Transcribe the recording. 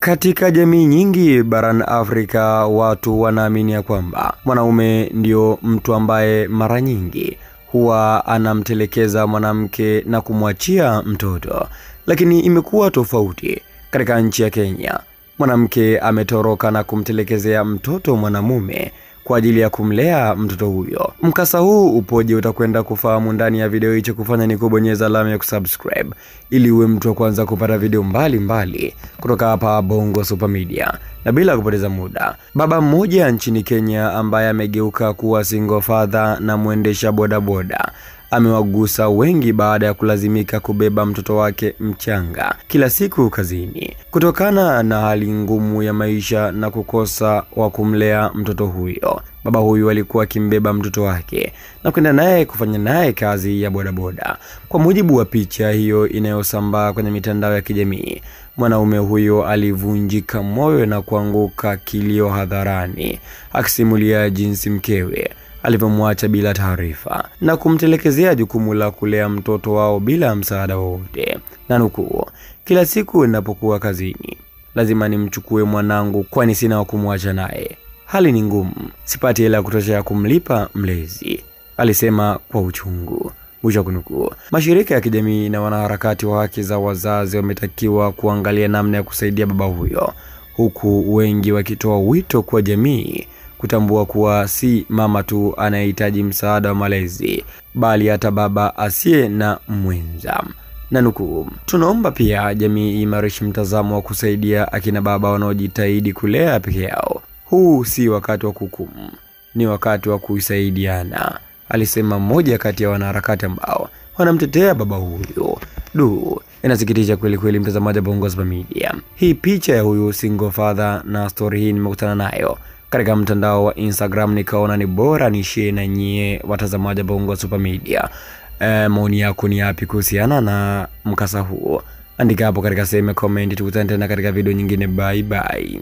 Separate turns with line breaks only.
Katika jamii nyingi barani Afrika watu wanaamini ya kwamba mwanaume ndio mtu ambaye mara nyingi huwa anamtelekeza mwanamke na kumwachia mtoto. Lakini imekuwa tofauti katika nchi ya Kenya. Mwanamke ametoroka na kumtelekezea mtoto mwanamume kwa ajili ya kumlea mtoto huyo. Mkasa huu upoje utakwenda kufahamu ndani ya video hii. Cha kufanya ni kubonyeza alama ya kusubscribe ili uwe mtu wa kwanza kupata video mbalimbali kutoka hapa Bongo Super Media. Na bila kupoteza muda, baba mmoja nchini Kenya ambaye amegeuka kuwa single father na muendesha bodaboda amewagusa wengi baada ya kulazimika kubeba mtoto wake mchanga kila siku kazini kutokana na hali ngumu ya maisha na kukosa wa kumlea mtoto huyo. Baba huyu alikuwa akimbeba mtoto wake na kwenda naye kufanya naye kazi ya bodaboda. Kwa mujibu wa picha hiyo inayosambaa kwenye mitandao ya kijamii, mwanaume huyo alivunjika moyo na kuanguka kilio hadharani, akisimulia jinsi mkewe alivyomwacha bila taarifa na kumtelekezea jukumu la kulea mtoto wao bila msaada wowote. Na nukuu, "Kila siku ninapokuwa kazini lazima nimchukue mwanangu kwani sina wa kumwacha naye. Hali ni ngumu, sipati hela ya kutosha ya kumlipa mlezi," alisema kwa uchungu. Mwisho kunukuu. Mashirika ya kijamii na wanaharakati wa haki za wazazi wametakiwa kuangalia namna ya kusaidia baba huyo, huku wengi wakitoa wito kwa jamii kutambua kuwa si mama tu anahitaji msaada wa malezi, bali hata baba asiye na mwenza. Na nukuu, "Tunaomba pia jamii imarishe mtazamo wa kusaidia akina baba wanaojitahidi kulea peke yao. Huu si wakati wa kuhukumu, ni wakati wa kusaidiana," alisema mmoja kati ya wanaharakati ambao wanamtetea baba huyo. Inasikitisha kweli kweli mtazamaji wa Bongo Super Media. Hii picha ya huyu single father na story hii nimekutana nayo katika mtandao wa Instagram, nikaona ni bora ni share na nyie watazamaji wa Bongo Super Media. Maoni yako ni yapi kuhusiana na mkasa huo? Andika hapo katika sehemu ya comment. Tukutane tena katika video nyingine. Bye bye.